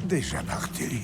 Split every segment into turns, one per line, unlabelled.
Déjà parti.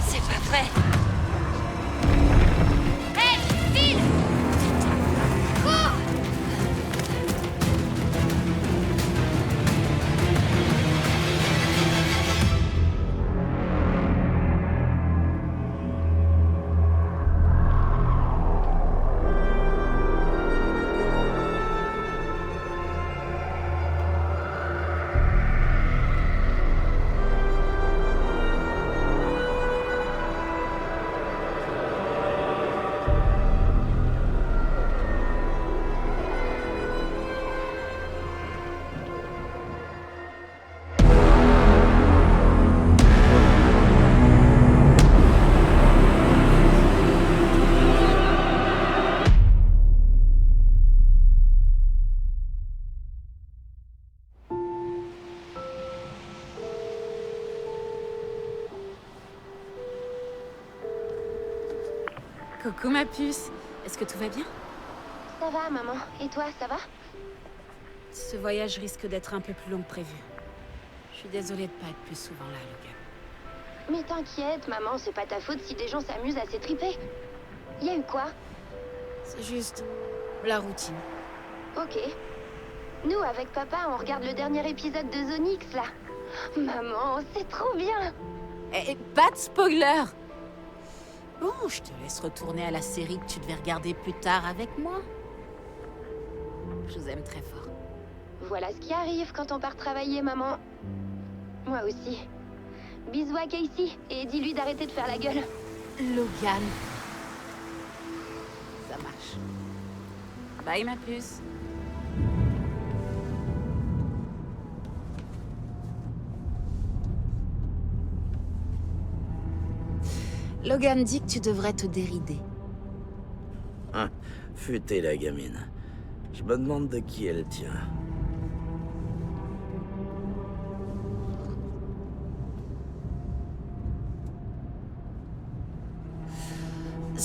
C'est pas vrai. Hey, Phil! Cours!
Coucou ma puce, est-ce que tout va bien?
Ça va, maman. Et toi, ça va?
Ce voyage risque d'être un peu plus long que prévu. Je suis désolée de pas être plus souvent là, Logan.
Mais t'inquiète, maman, c'est pas ta faute si des gens s'amusent à s'étriper. Y a eu quoi?
C'est juste la routine.
Ok. Nous, avec papa, on regarde le dernier épisode de Zonix, là. Maman, c'est trop bien!
Eh, pas de spoiler! Bon, je te laisse retourner à la série que tu devais regarder plus tard avec moi. Je vous aime très fort.
Voilà ce qui arrive quand on part travailler, maman. Moi aussi. Bisous à Casey et dis-lui d'arrêter de faire la gueule.
Logan. Ça marche. Bye ma puce. Logan dit que tu devrais te dérider.
Hein, futée la gamine. Je me demande de qui elle tient.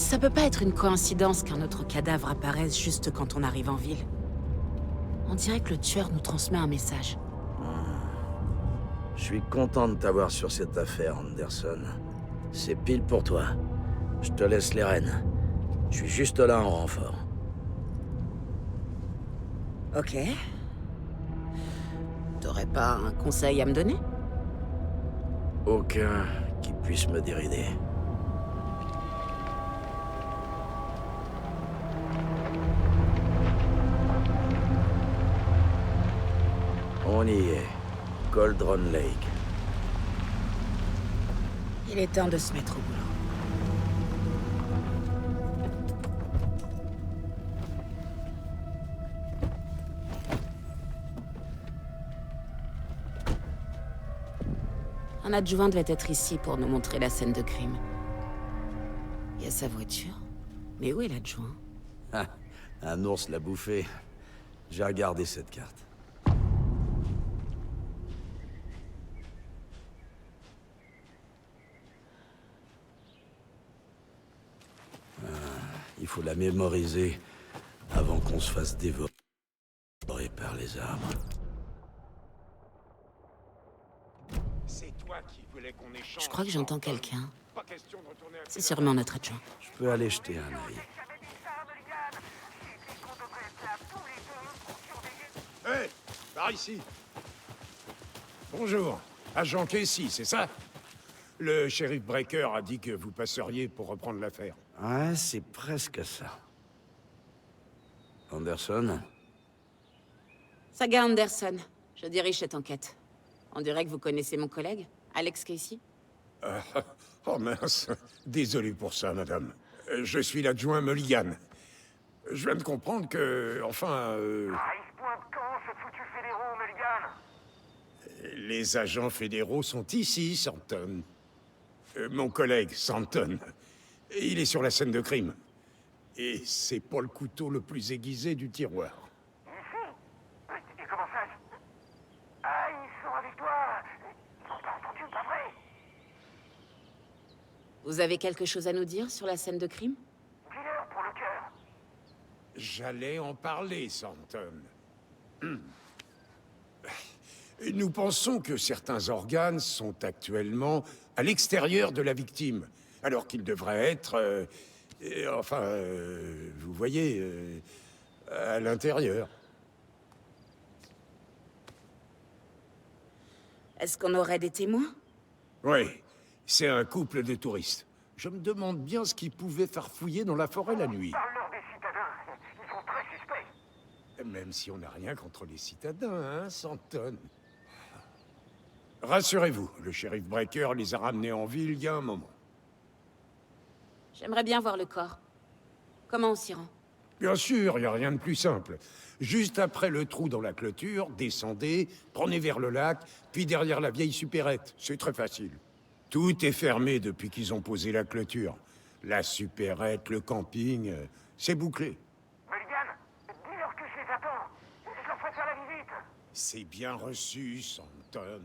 Ça peut pas être une coïncidence qu'un autre cadavre apparaisse juste quand on arrive en ville. On dirait que le tueur nous transmet un message.
Je suis content de t'avoir sur cette affaire, Anderson. C'est pile pour toi. Je te laisse les rênes. Je suis juste là en renfort.
Ok. T'aurais pas un conseil à me donner?
Aucun qui puisse me dérider. On y est. Cauldron Lake.
Il est temps de se mettre au boulot. Un adjoint devait être ici pour nous montrer la scène de crime. Il y a sa voiture. Mais où est l'adjoint?
Ah, un ours l'a bouffé. J'ai regardé cette carte. Il faut la mémoriser avant qu'on se fasse dévorer par les arbres.
C'est toi qui voulais qu'on échange.
Je crois que j'entends quelqu'un.
Pas question de retourner à
C'est sûrement notre adjoint.
Je peux aller jeter un œil.
Hé, par ici. Bonjour, agent Casey, c'est ça? Le shérif Breaker a dit que vous passeriez pour reprendre l'affaire.
Ouais, c'est presque ça. Anderson?
Saga Anderson. Je dirige cette enquête. On dirait que vous connaissez mon collègue, Alex Casey.
Oh mince, désolé pour ça, madame. Je suis l'adjoint Mulligan. Je viens de comprendre que, enfin...
Il se pointe quand, ce foutu fédéraux, Mulligan?
Les agents fédéraux sont ici, Santon. Mon collègue, Santon. Il est sur la scène de crime. Et c'est pas le couteau le plus aiguisé du tiroir.
Ici? Et comment ça? Ah, ils sont avec toi. Ils ont pas entendu, pas vrai?
Vous avez quelque chose à nous dire sur la scène de crime?
Dis-leur pour le cœur.
J'allais en parler, Santon. Nous pensons que certains organes sont actuellement à l'extérieur de la victime, alors qu'ils devraient être... vous voyez, à l'intérieur.
Est-ce qu'on aurait des témoins?
Oui, c'est un couple de touristes. Je me demande bien ce qu'ils pouvaient farfouiller dans la forêt la nuit.
Parle-leur des citadins. Ils sont très suspects.
Même si on n'a rien contre les citadins, hein, Santon. Rassurez-vous, le shérif Breaker les a ramenés en ville il y a un moment.
J'aimerais bien voir le corps. Comment on s'y rend?
Bien sûr, il n'y a rien de plus simple. Juste après le trou dans la clôture, descendez, prenez vers le lac, puis derrière la vieille supérette. C'est très facile. Tout est fermé depuis qu'ils ont posé la clôture. La supérette, le camping, c'est bouclé.
Mulligan, dis-leur que je les attends. Je leur ferai faire la visite.
C'est bien reçu, Santon.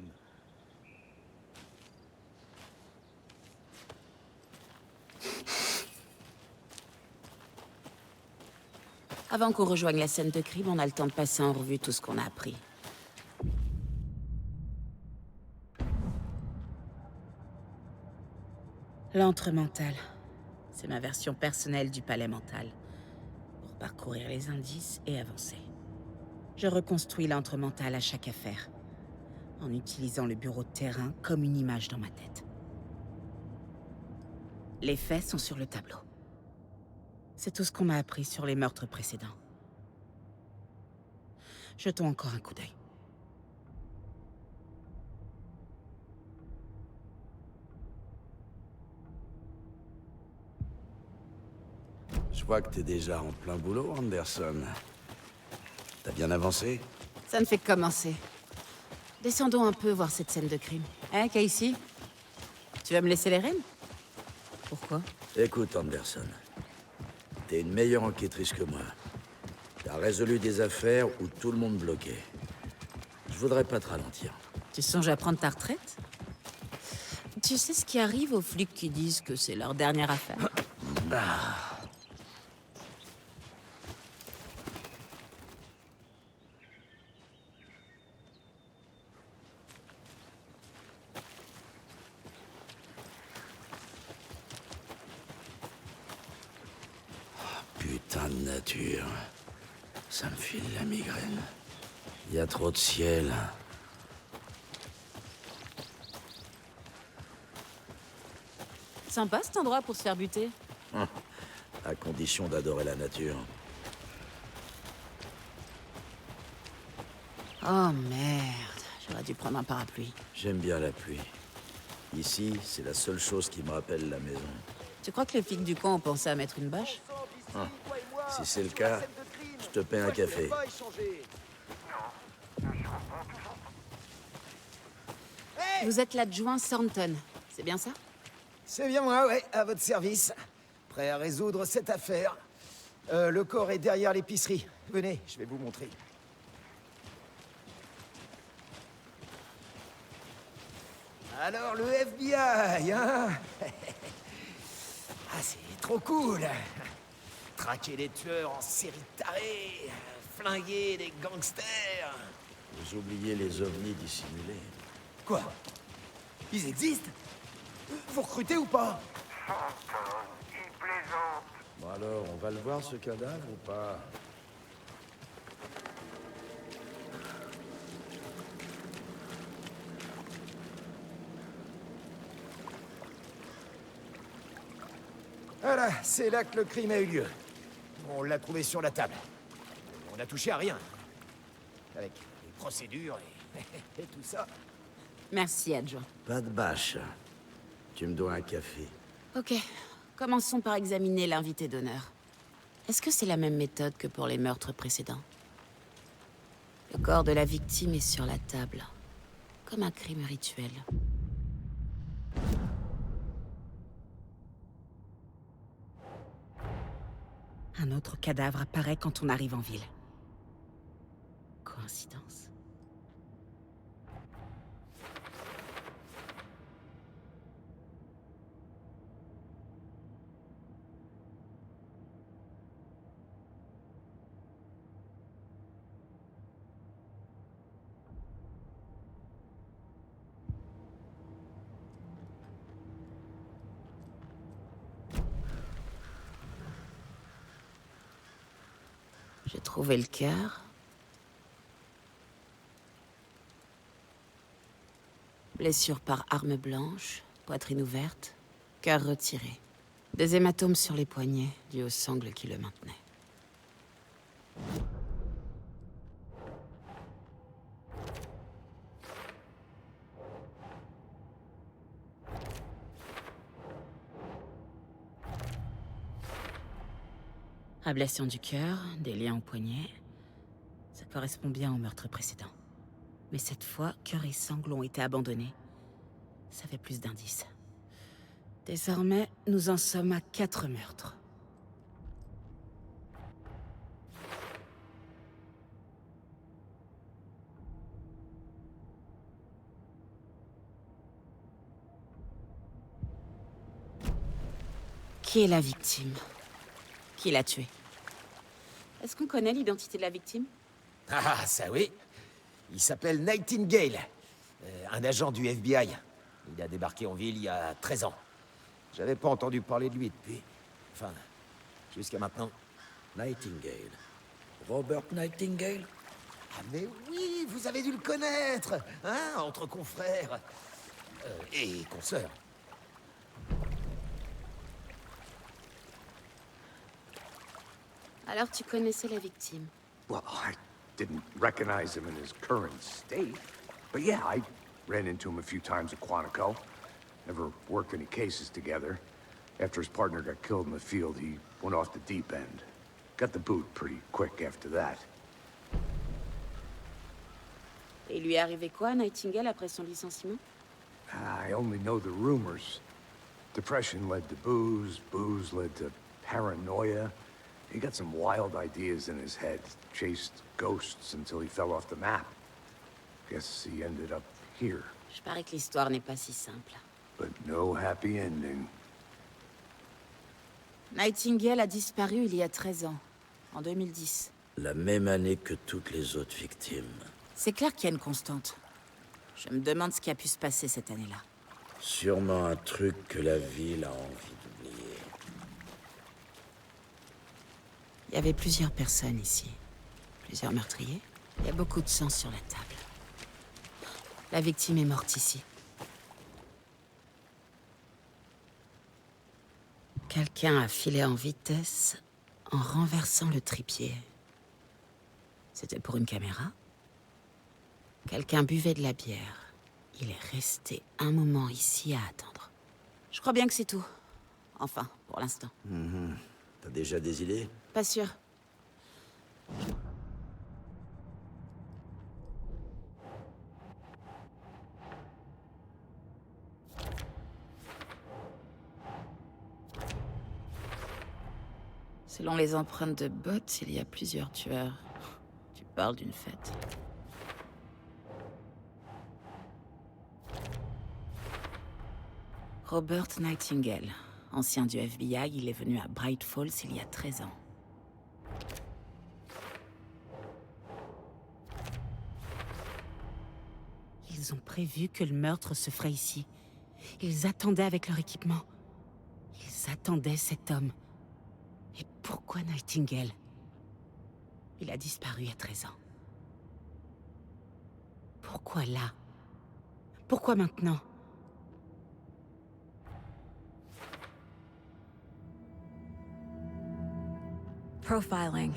Avant qu'on rejoigne la scène de crime, on a le temps de passer en revue tout ce qu'on a appris. L'antre mental. C'est ma version personnelle du palais mental. Pour parcourir les indices et avancer. Je reconstruis l'antre mental à chaque affaire, en utilisant le bureau de terrain comme une image dans ma tête. Les faits sont sur le tableau. C'est tout ce qu'on m'a appris sur les meurtres précédents. Jetons encore un coup d'œil.
Je vois que t'es déjà en plein boulot, Anderson. T'as bien avancé?
Ça ne fait que commencer. Descendons un peu voir cette scène de crime. Hein, Casey? Tu vas me laisser les rênes? Pourquoi?
Écoute, Anderson. T'es une meilleure enquêtrice que moi. T'as résolu des affaires où tout le monde bloquait. Je voudrais pas te ralentir.
Tu songes à prendre ta retraite? Tu sais ce qui arrive aux flics qui disent que c'est leur dernière affaire?
Putain de nature. Ça me file la migraine. Il y a trop de ciel.
Sympa cet endroit pour se faire buter.
À condition d'adorer la nature.
Oh merde, j'aurais dû prendre un parapluie.
J'aime bien la pluie. Ici, c'est la seule chose qui me rappelle la maison.
Tu crois que les flics du coin ont pensé à mettre une bâche?
Si c'est le cas, je te paie un café.
Vous êtes l'adjoint Thornton, c'est bien ça?
C'est bien moi, ouais, à votre service. Prêt à résoudre cette affaire. Le corps est derrière l'épicerie. Venez, je vais vous montrer. Alors, le FBI, hein? Ah, c'est trop cool. Traquer des tueurs en série tarés, flinguer des gangsters.
Vous oubliez les ovnis dissimulés.
Quoi? Ils existent? Vous recrutez ou pas?
Thornton, il plaisante.
Bon alors, on va le voir ce cadavre ou pas?
Voilà, c'est là que le crime a eu lieu. On l'a trouvé sur la table. On n'a touché à rien. Avec les procédures et tout ça.
Merci, adjoint.
Pas de bâche. Tu me dois un café.
Ok, commençons par examiner l'invité d'honneur. Est-ce que c'est la même méthode que pour les meurtres précédents? Le corps de la victime est sur la table, comme un crime rituel. Un autre cadavre apparaît quand on arrive en ville. Coïncidence? J'ai trouvé le cœur. Blessure par arme blanche, poitrine ouverte, cœur retiré. Des hématomes sur les poignets, dus aux sangles qui le maintenaient. Ablation du cœur, des liens au poignet. Ça correspond bien au meurtre précédent. Mais cette fois, cœur et sangles ont été abandonnés. Ça fait plus d'indices. Désormais, nous en sommes à 4 meurtres. Qui est la victime? Qui l'a tué? Est-ce qu'on connaît l'identité de la victime?
Ah, ça oui. Il s'appelle Nightingale. Un agent du FBI. Il a débarqué en ville il y a 13 ans. J'avais pas entendu parler de lui depuis. Enfin, jusqu'à maintenant.
Nightingale. Robert Nightingale?
Ah mais oui, vous avez dû le connaître, hein, entre confrères. Et consoeurs.
Alors tu connaissais la victime?
Well, I didn't recognize him in his current state. But yeah, I ran into him a few times at Quantico. Never worked any cases together. After his partner got killed in the field, he went off the deep end. Got the boot pretty quick after that.
Et il lui est arrivé quoi à Nightingale après son licenciement?
I only know the rumors. Depression led to booze, booze led to paranoia. He got some wild ideas in his head, chased ghosts until he fell off the map. Guess he ended up here.
Je parie que l'histoire n'est pas si simple.
But no happy ending.
Nightingale a disparu il y a 13 ans, en 2010.
La même année que toutes les autres victimes.
C'est clair qu'il y a une constante. Je me demande ce qui a pu se passer cette année-là.
Sûrement un truc que la ville a envie d'oublier.
Il y avait plusieurs personnes ici. Plusieurs meurtriers. Il y a beaucoup de sang sur la table. La victime est morte ici. Quelqu'un a filé en vitesse en renversant le trépied. C'était pour une caméra. Quelqu'un buvait de la bière. Il est resté un moment ici à attendre. Je crois bien que c'est tout. Enfin, pour l'instant.
T'as déjà des idées?
Pas sûr. Selon les empreintes de bottes, il y a plusieurs tueurs. Tu parles d'une fête. Robert Nightingale, ancien du FBI, il est venu à Bright Falls il y a 13 ans. Ils ont prévu que le meurtre se ferait ici. Ils attendaient avec leur équipement. Ils attendaient cet homme. Et pourquoi Nightingale? Il a disparu à 13 ans. Pourquoi là? Pourquoi maintenant?
Profiling.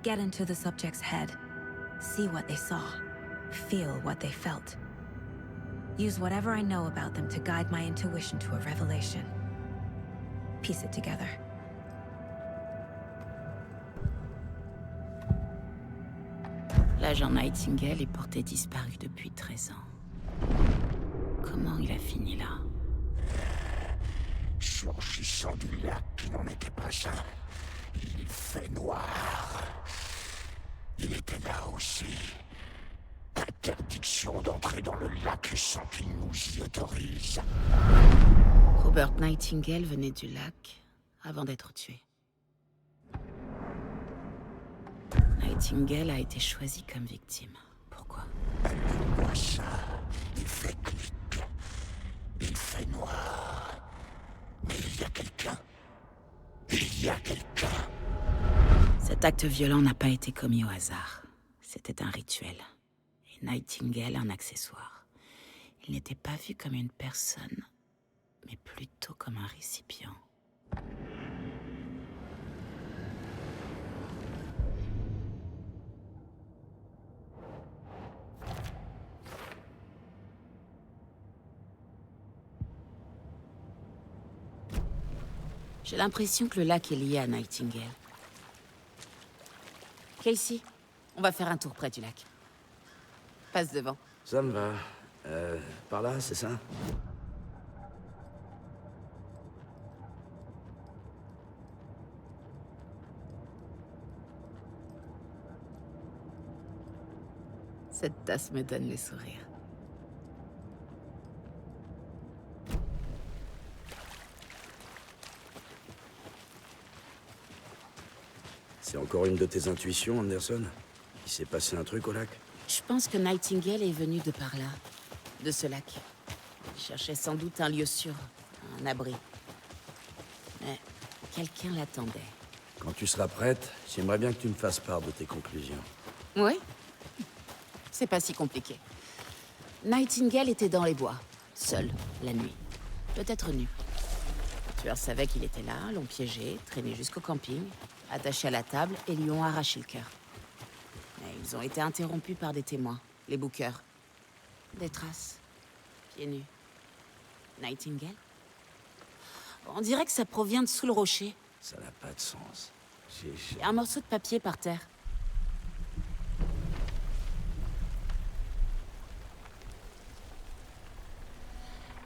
Get into the subject's head. See what they saw. Feel what they felt. Use whatever I know about them to guide my intuition to a revelation. Piece it together.
L'agent Nightingale est porté disparu depuis 13 ans. Comment il a fini là?
Surgissant du lac qui n'en était pas un, il fait noir. Il était là aussi. Interdiction d'entrer dans le lac sans qu'il nous y autorise.
Robert Nightingale venait du lac avant d'être tué. Nightingale a été choisi comme victime. Pourquoi?
Allume-moi ça. Il fait clic. Il fait noir. Mais il y a quelqu'un. Il y a quelqu'un.
Cet acte violent n'a pas été commis au hasard. C'était un rituel. Et Nightingale un accessoire. Il n'était pas vu comme une personne, mais plutôt comme un récipient. J'ai l'impression que le lac est lié à Nightingale. Casey, on va faire un tour près du lac. Passe devant.
Ça me va. Par là, c'est ça?
Cette tasse me donne le sourire.
C'est encore une de tes intuitions, Anderson? Il s'est passé un truc au lac?
Je pense que Nightingale est venu de par là, de ce lac. Il cherchait sans doute un lieu sûr, un abri. Mais quelqu'un l'attendait.
Quand tu seras prête, j'aimerais bien que tu me fasses part de tes conclusions.
Oui? C'est pas si compliqué. Nightingale était dans les bois, seul, la nuit. Peut-être nu. Les tueurs savaient qu'il était là, l'ont piégé, traîné jusqu'au camping, attaché à la table et lui ont arraché le cœur. Mais ils ont été interrompus par des témoins, les bookers. Des traces, pieds nus. Nightingale? On dirait que ça provient de sous le rocher.
Ça n'a pas de sens.
Il y a un morceau de papier par terre.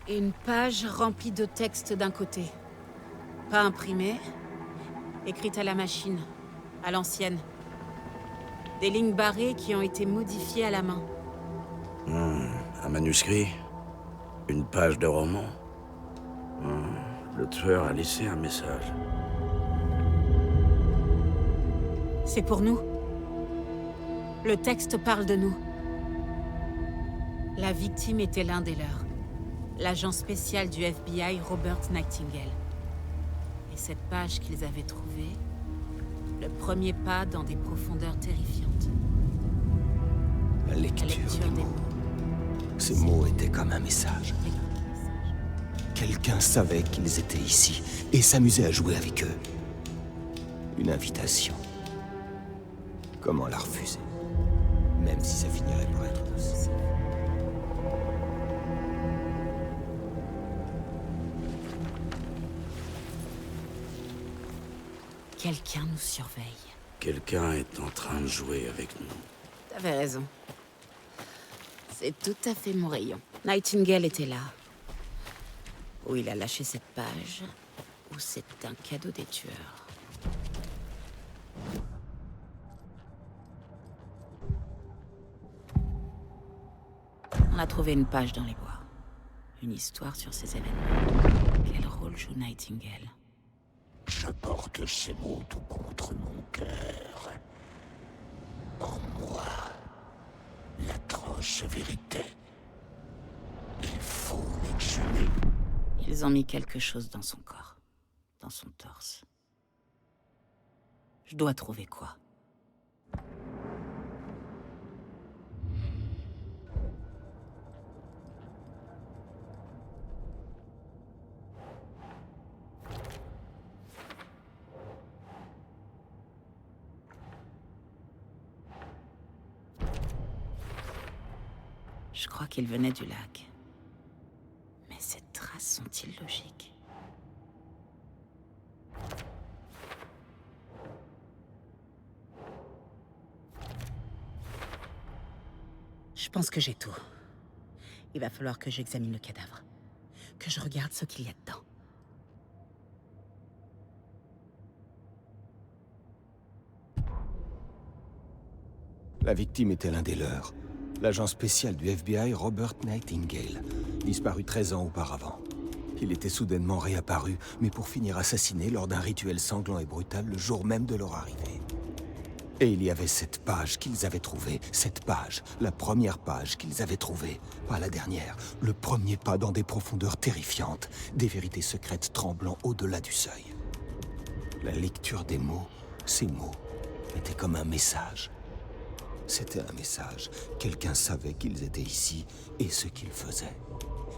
Et une page remplie de textes d'un côté. Pas imprimée, écrite à la machine, à l'ancienne. Des lignes barrées qui ont été modifiées à la main.
Un manuscrit? Une page de roman? Le tueur a laissé un message.
C'est pour nous. Le texte parle de nous. La victime était l'un des leurs. L'agent spécial du FBI, Robert Nightingale. Et cette page qu'ils avaient trouvée, le premier pas dans des profondeurs terrifiantes.
La
La
lecture
lecture
des mots. Ces mots étaient comme un message. Quelqu'un savait qu'ils étaient ici et s'amusait à jouer avec eux. Une invitation. Comment la refuser? Même si ça finirait par être nocif.
Quelqu'un nous surveille.
Quelqu'un est en train de jouer avec nous.
T'avais raison. C'est tout à fait mon rayon. Nightingale était là. Ou il a lâché cette page, ou c'est un cadeau des tueurs. On a trouvé une page dans les bois. Une histoire sur ces événements. Quel rôle joue Nightingale?
Je porte ces mots tout contre mon cœur. En moi, l'atroce vérité. Il faut l'exhumer.
Ils ont mis quelque chose dans son corps. Dans son torse. Je dois trouver quoi? Je crois qu'il venait du lac. Mais ces traces sont illogiques. Je pense que j'ai tout. Il va falloir que j'examine le cadavre. Que je regarde ce qu'il y a dedans.
La victime était l'un des leurs. L'agent spécial du FBI, Robert Nightingale, disparu 13 ans auparavant. Il était soudainement réapparu, mais pour finir assassiné lors d'un rituel sanglant et brutal le jour même de leur arrivée. Et il y avait cette page qu'ils avaient trouvée. Cette page, la première page qu'ils avaient trouvée. Pas la dernière. Le premier pas dans des profondeurs terrifiantes. Des vérités secrètes tremblant au-delà du seuil. La lecture des mots, ces mots, étaient comme un message. C'était un message. Quelqu'un savait qu'ils étaient ici et ce qu'ils faisaient.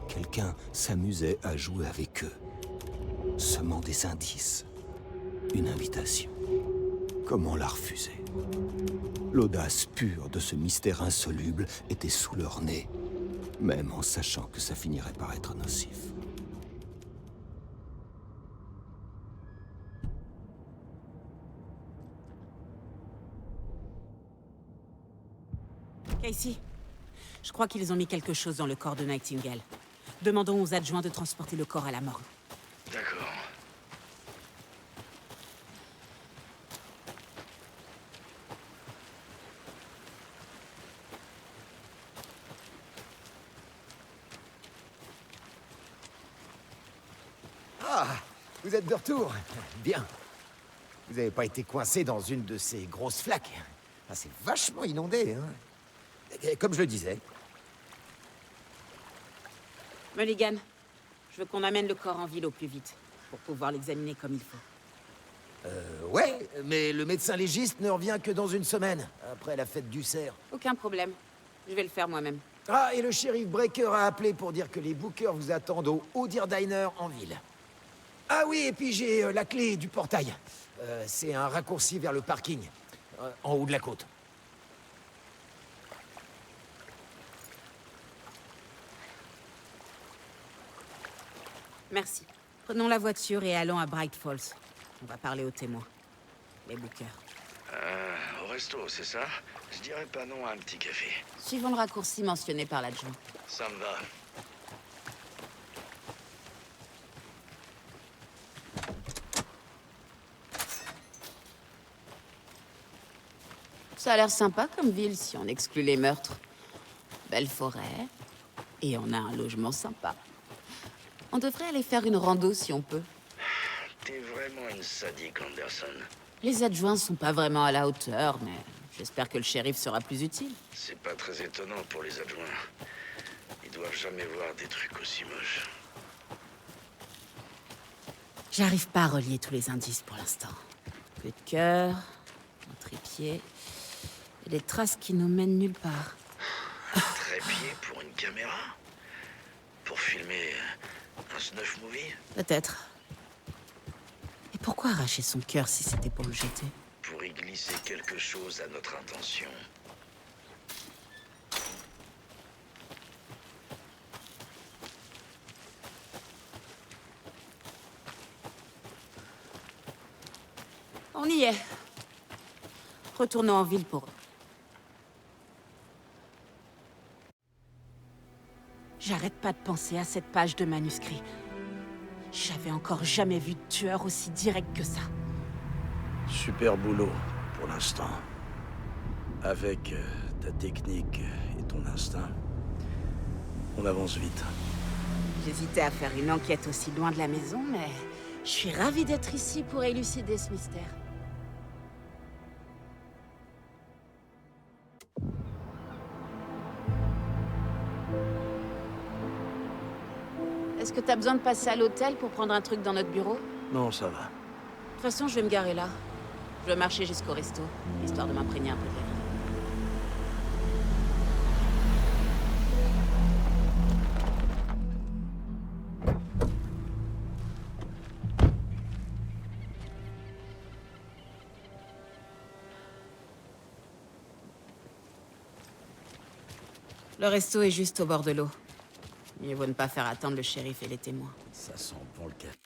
Quelqu'un s'amusait à jouer avec eux. Semant des indices. Une invitation. Comment la refuser? L'audace pure de ce mystère insoluble était sous leur nez, même en sachant que ça finirait par être nocif.
Casey, je crois qu'ils ont mis quelque chose dans le corps de Nightingale. Demandons aux adjoints de transporter le corps à la morgue.
D'accord.
Ah, vous êtes de retour. Bien. Vous n'avez pas été coincé dans une de ces grosses flaques. Ah, c'est vachement inondé, hein. Et comme je le disais.
Mulligan, je veux qu'on amène le corps en ville au plus vite, pour pouvoir l'examiner comme il faut.
Ouais, mais le médecin légiste ne revient que dans une semaine, après la fête du cerf.
Aucun problème. Je vais le faire moi-même.
Ah, et le shérif Breaker a appelé pour dire que les bookers vous attendent au O'Deer Diner en ville. Ah oui, et puis j'ai la clé du portail. C'est un raccourci vers le parking, en haut de la côte.
Merci. Prenons la voiture et allons à Bright Falls. On va parler aux témoins. Les bookers.
Au resto, c'est ça? Je dirais pas non à un petit café.
Suivons le raccourci mentionné par l'adjoint.
Ça me va.
Ça a l'air sympa comme ville si on exclut les meurtres. Belle forêt. Et on a un logement sympa. On devrait aller faire une rando si on peut.
T'es vraiment une sadique, Anderson.
Les adjoints sont pas vraiment à la hauteur, mais j'espère que le shérif sera plus utile.
C'est pas très étonnant pour les adjoints. Ils doivent jamais voir des trucs aussi moches.
J'arrive pas à relier tous les indices pour l'instant. Peu de cœur, un trépied, et des traces qui nous mènent nulle part.
Trépied pour une caméra? Pour filmer un snuff movie?
Peut-être. Et pourquoi arracher son cœur si c'était pour le jeter?
Pour y glisser quelque chose à notre intention.
On y est. Retournons en ville pour eux. J'arrête pas de penser à cette page de manuscrit. J'avais encore jamais vu de tueur aussi direct que ça.
Super boulot, pour l'instant. Avec ta technique et ton instinct, on avance vite.
J'hésitais à faire une enquête aussi loin de la maison, mais je suis ravie d'être ici pour élucider ce mystère. Est-ce que t'as besoin de passer à l'hôtel pour prendre un truc dans notre bureau?
Non, ça va.
De toute façon, je vais me garer là. Je vais marcher jusqu'au resto, histoire de m'imprégner un peu de la vie. Le resto est juste au bord de l'eau. Mieux vaut ne pas faire attendre le shérif et les témoins.
Ça sent bon le café.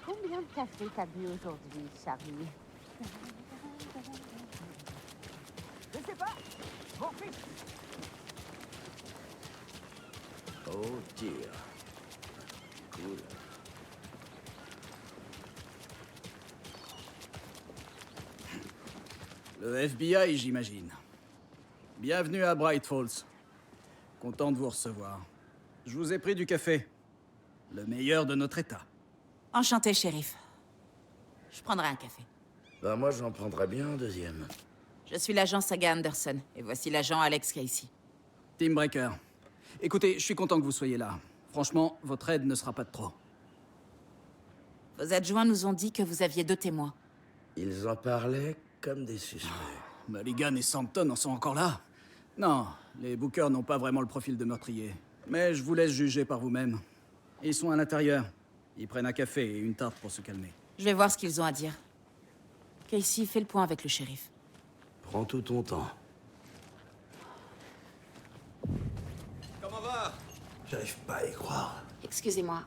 Combien de café t'as bu aujourd'hui, Charlie?
Je sais pas. Mon fils.
Oh, dear. Cool.
Le FBI, j'imagine. Bienvenue à Bright Falls. Content de vous recevoir. Je vous ai pris du café. Le meilleur de notre état.
Enchanté, shérif. Je prendrai un café.
Bah moi, j'en prendrais bien un deuxième.
Je suis l'agent Saga Anderson, et voici l'agent Alex Casey.
Team Breaker. Écoutez, je suis content que vous soyez là. Franchement, votre aide ne sera pas de trop.
Vos adjoints nous ont dit que vous aviez 2 témoins.
Ils en parlaient comme des suspects.
Mulligan et Sampton en sont encore là? Non, les Bookers n'ont pas vraiment le profil de meurtrier. Mais je vous laisse juger par vous-même. Ils sont à l'intérieur. Ils prennent un café et une tarte pour se calmer.
Je vais voir ce qu'ils ont à dire. Casey, fais le point avec le shérif.
Prends tout ton temps.
Comment va?
J'arrive pas à y croire.
Excusez-moi.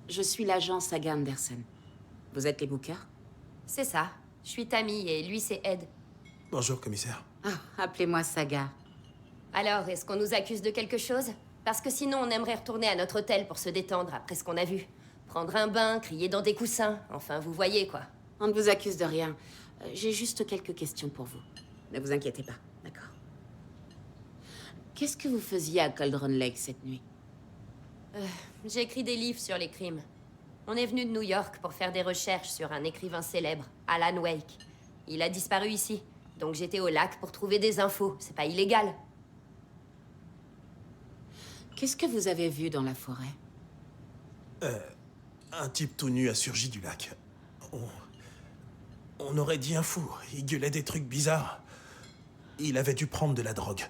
Je suis l'agent Saga Anderson. Vous êtes les Bookers?
C'est ça. Je suis Tammy et lui c'est Ed.
Bonjour, commissaire.
Ah, appelez-moi Saga.
Alors, est-ce qu'on nous accuse de quelque chose? Parce que sinon, on aimerait retourner à notre hôtel pour se détendre après ce qu'on a vu. Prendre un bain, crier dans des coussins. Enfin, vous voyez, quoi.
On ne vous accuse de rien. J'ai juste quelques questions pour vous. Ne vous inquiétez pas, d'accord? Qu'est-ce que vous faisiez à Cauldron Lake cette nuit?
J'ai écrit des livres sur les crimes. On est venu de New York pour faire des recherches sur un écrivain célèbre, Alan Wake. Il a disparu ici, donc j'étais au lac pour trouver des infos. C'est pas illégal.
Qu'est-ce que vous avez vu dans la forêt?
Un type tout nu a surgi du lac. On aurait dit un fou. Il gueulait des trucs bizarres.
Il avait dû prendre de la drogue.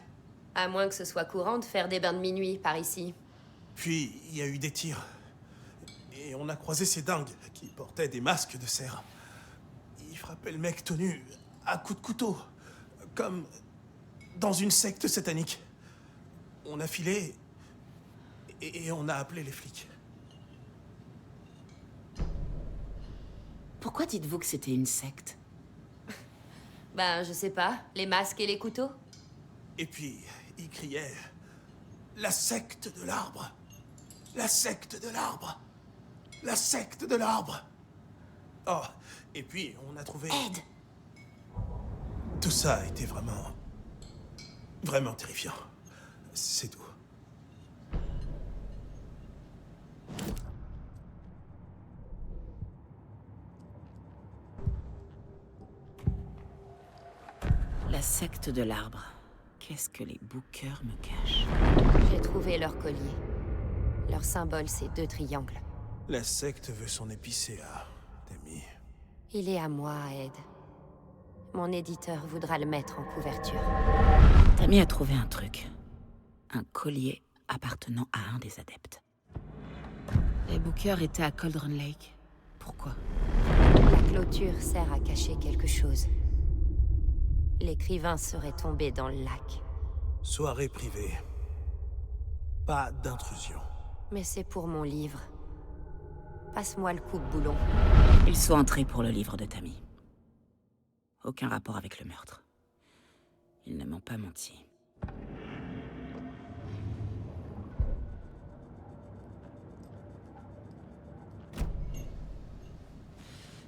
À moins que ce soit courant de faire des bains de minuit par ici.
Puis, il y a eu des tirs. Et on a croisé ces dingues qui portaient des masques de cerf. Ils frappaient le mec tout nu à coups de couteau. Comme dans une secte satanique. On a filé et on a appelé les flics.
Pourquoi dites-vous que c'était une secte?
Ben, je sais pas. Les masques et les couteaux?
Et puis, ils criaient « La secte de l'arbre! La secte de l'arbre! La secte de l'arbre !» Oh, et puis on a trouvé...
Ed!
Tout ça a été vraiment... vraiment terrifiant. C'est tout.
La secte de l'arbre. Qu'est-ce que les bookers me cachent?
J'ai trouvé leur collier. Leur symbole, c'est 2 triangles.
La secte veut son épicéa, Tammy.
Il est à moi, Ed. Mon éditeur voudra le mettre en couverture.
Tammy a trouvé un truc. Un collier appartenant à un des adeptes. Les bookers étaient à Cauldron Lake. Pourquoi?
La clôture sert à cacher quelque chose. L'écrivain serait tombé dans le lac.
Soirée privée. Pas d'intrusion.
Mais c'est pour mon livre. Passe-moi le coupe-boulon.
Ils sont entrés pour le livre de Tammy. Aucun rapport avec le meurtre. Ils ne m'ont pas menti.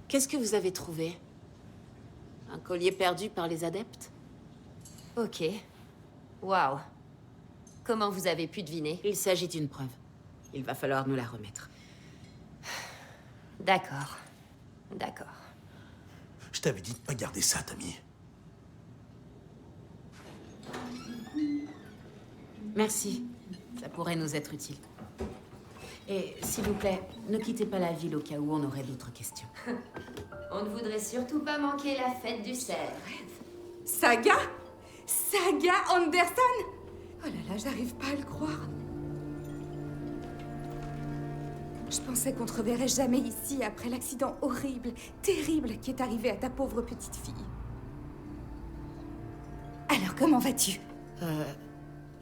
Qu'est-ce que vous avez trouvé? Un collier perdu par les adeptes?
Ok. Waouh. Comment vous avez pu deviner?
Il s'agit d'une preuve. Il va falloir nous la remettre.
D'accord. D'accord.
Je t'avais dit de pas garder ça, Tammy.
Merci. Ça pourrait nous être utile. Et s'il vous plaît, ne quittez pas la ville au cas où on aurait d'autres questions.
On ne voudrait surtout pas manquer la fête du cerf.
Saga? Saga Anderson? Oh là là, j'arrive pas à le croire. Je pensais qu'on te reverrait jamais ici après l'accident horrible, terrible qui est arrivé à ta pauvre petite fille. Alors, comment vas-tu?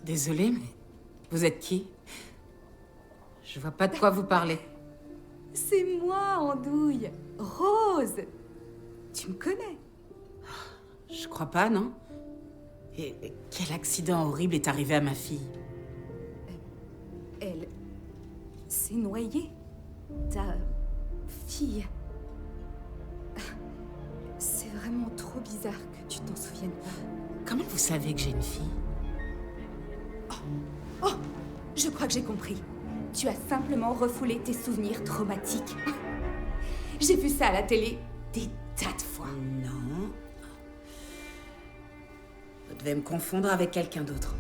Désolée, mais vous êtes qui? Je vois pas de quoi vous parlez.
C'est moi, Andouille. Rose. Tu me connais?
Je crois pas, non? Et quel accident horrible est arrivé à ma fille?
Elle s'est noyée. Ta fille. C'est vraiment trop bizarre que tu t'en souviennes pas.
Comment vous savez que j'ai une fille?
Oh, je crois que j'ai compris. Tu as simplement refoulé tes souvenirs traumatiques. J'ai vu ça à la télé des tas de fois.
Non. Vous devez me confondre avec quelqu'un d'autre.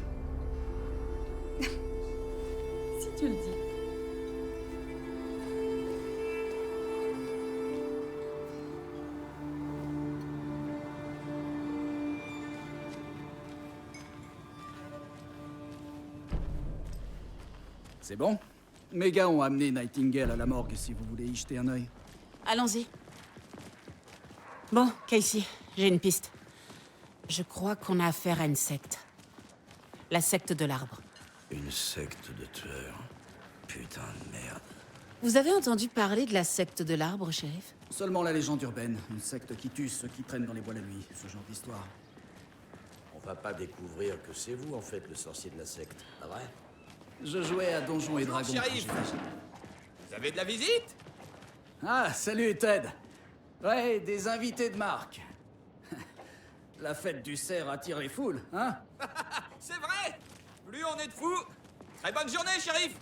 Si tu le dis.
C'est bon? Mes gars ont amené Nightingale à la morgue si vous voulez y jeter un œil.
Allons-y. Bon, Casey, j'ai une piste. Je crois qu'on a affaire à une secte. La secte de l'arbre.
Une secte de tueurs. Putain de merde.
Vous avez entendu parler de la secte de l'arbre, shérif?
Seulement la légende urbaine, une secte qui tue ceux qui traînent dans les bois la nuit, ce genre d'histoire.
On va pas découvrir que c'est vous, en fait, le sorcier de la secte, pas vrai?
Je jouais à Donjons et Dragons.
Shérif. Vous avez de la visite?
Ah, salut Ted. Ouais, des invités de marque. La fête du cerf attire les foules, hein?
C'est vrai! Plus on est de fous! Très bonne journée, shérif!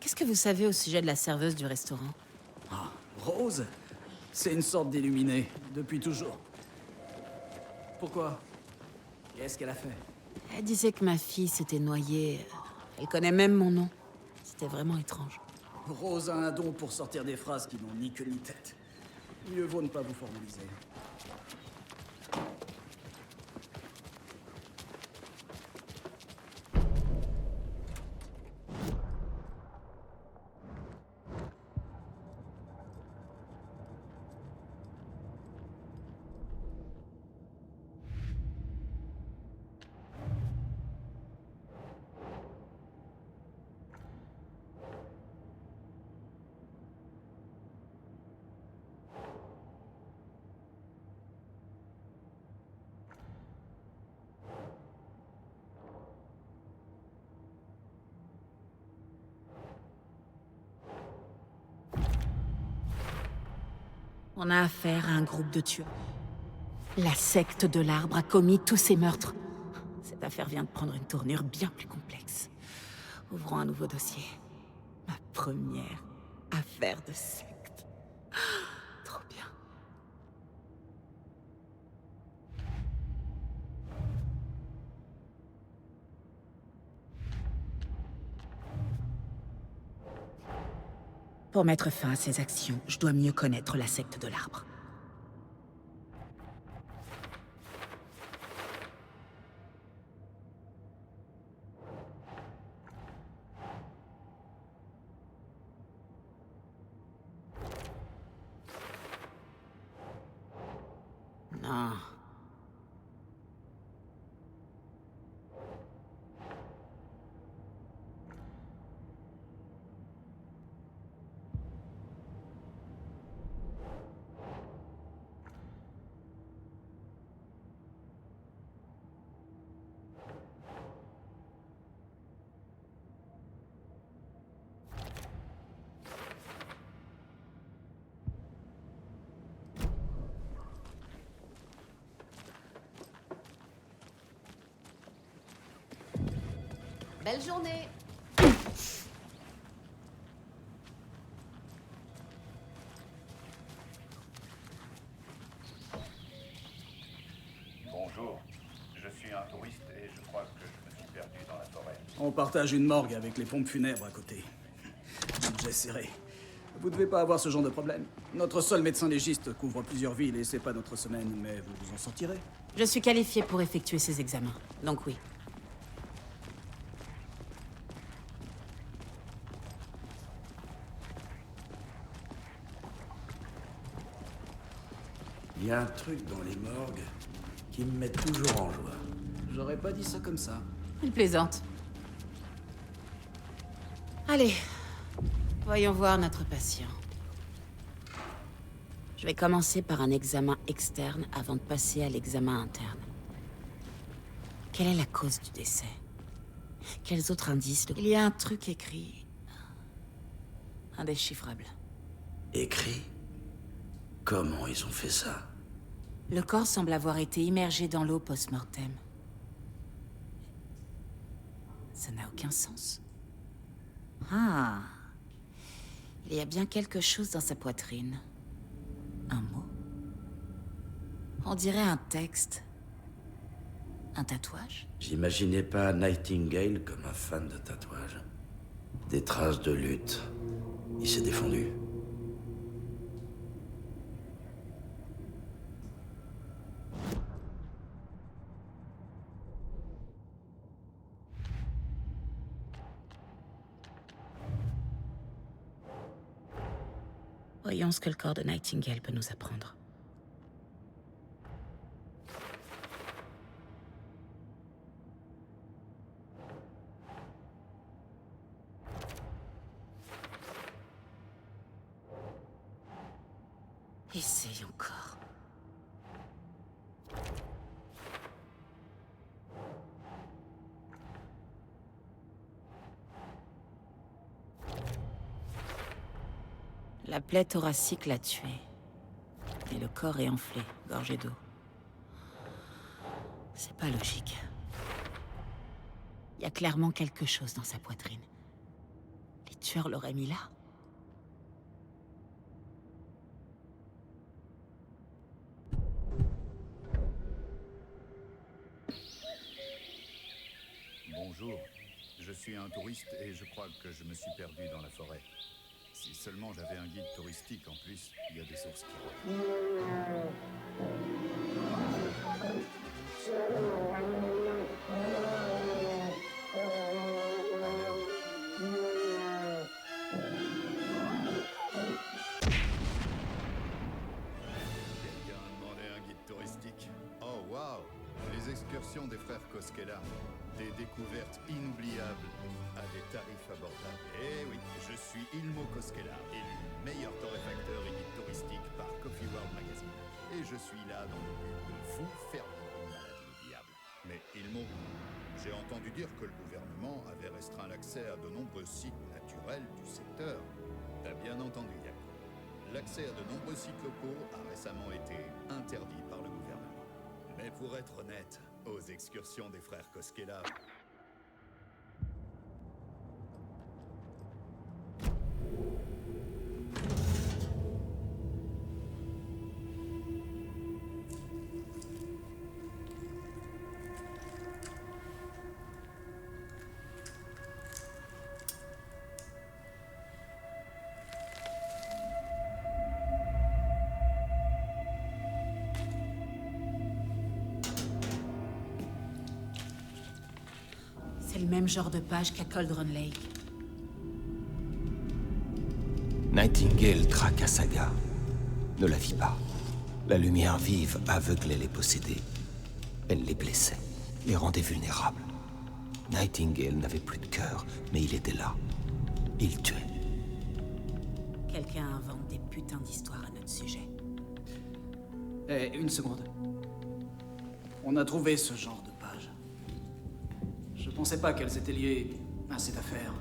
Qu'est-ce que vous savez au sujet de la serveuse du restaurant?
Ah, Rose? C'est une sorte d'illuminée, depuis toujours. Pourquoi? Qu'est-ce qu'elle a fait?
Elle disait que ma fille s'était noyée. Elle connaît même mon nom. C'était vraiment étrange.
Rose a un don pour sortir des phrases qui n'ont ni queue ni tête. Mieux vaut ne pas vous formaliser.
On a affaire à un groupe de tueurs. La secte de l'arbre a commis tous ces meurtres. Cette affaire vient de prendre une tournure bien plus complexe. Ouvrons un nouveau dossier. Ma première affaire de secte. Trop bien. Pour mettre fin à ces actions, je dois mieux connaître la secte de l'arbre. Non.
Belle journée.
Bonjour, je suis un touriste et je crois que je me suis perdu dans la forêt.
On partage une morgue avec les pompes funèbres à côté. Budget serré. Vous devez pas avoir ce genre de problème. Notre seul médecin légiste couvre plusieurs villes et c'est pas notre semaine, mais vous vous en sortirez.
Je suis qualifiée pour effectuer ces examens, donc oui.
Il y a un truc dans les morgues qui me met toujours en joie.
J'aurais pas dit ça comme ça.
Il plaisante. Allez, voyons voir notre patient. Je vais commencer par un examen externe avant de passer à l'examen interne. Quelle est la cause du décès? Quels autres indices? Il y a un truc écrit. Indéchiffrable.
Écrit? Comment ils ont fait ça?
Le corps semble avoir été immergé dans l'eau post-mortem. Ça n'a aucun sens. Ah. Il y a bien quelque chose dans sa poitrine. Un mot. On dirait un texte. Un tatouage?
J'imaginais pas Nightingale comme un fan de tatouage. Des traces de lutte. Il s'est défendu.
Voyons ce que le corps de Nightingale peut nous apprendre. Essaye encore. La plaie thoracique l'a tué. Et le corps est enflé, gorgé d'eau. C'est pas logique. Il y a clairement quelque chose dans sa poitrine. Les tueurs l'auraient mis là.
Bonjour, je suis un touriste et je crois que je me suis perdu dans la forêt. Si seulement j'avais un guide touristique en plus, il y a des sources qui... excursions des frères Koskela. Des découvertes inoubliables à des tarifs abordables. Eh oui, je suis Ilmo Koskela, élu meilleur torréfacteur et guide touristique par Coffee World Magazine. Et je suis là dans le but de vous faire vivre une balade inoubliable. Mais Ilmo, j'ai entendu dire que le gouvernement avait restreint l'accès à de nombreux sites naturels du secteur. T'as bien entendu, Yako. L'accès à de nombreux sites locaux a récemment été interdit par le gouvernement. Mais pour être honnête, aux excursions des frères Koskela...
C'est le même genre de page qu'à Cauldron Lake.
Nightingale traqua Saga. Ne la vit pas. La lumière vive aveuglait les possédés. Elle les blessait, les rendait vulnérables. Nightingale n'avait plus de cœur, mais il était là. Il tuait.
Quelqu'un invente des putains d'histoires à notre sujet.
Eh, une seconde. On a trouvé ce genre de page. Je pensais pas qu'elles étaient liées à cette affaire.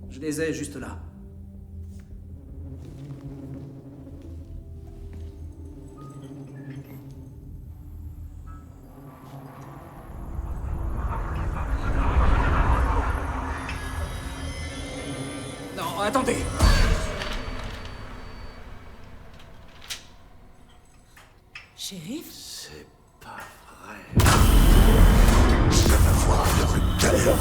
Je les ai juste là. Non, attendez!
Shérif?
C'est pas vrai.
Je veux voir le rupteur.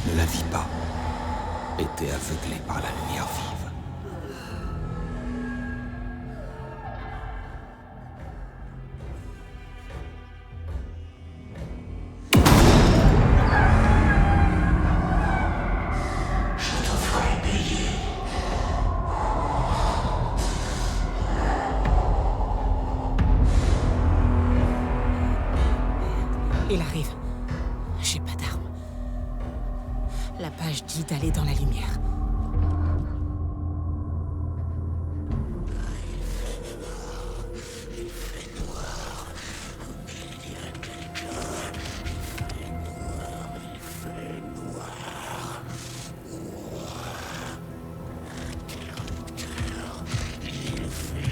Ne la vit pas. Était aveuglé par la lumière vive.
Je te ferai payer.
Il arrive. J'ai pas d'arme. La page dit d'aller dans la lumière.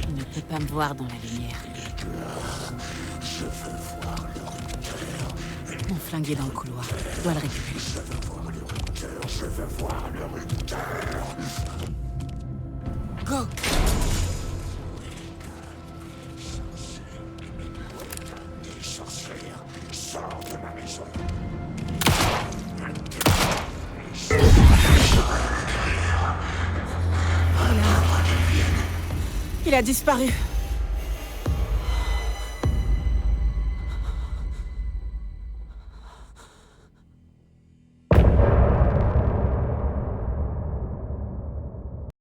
Il ne peut pas me voir dans la lumière.
Je veux voir le rupteur.
Mon flingue est dans le couloir. Je dois le récupérer.
Je veux voir le rupteur. Je veux voir le rupteur.
Go!
Les sorcières, sors de ma maison.
Il a disparu.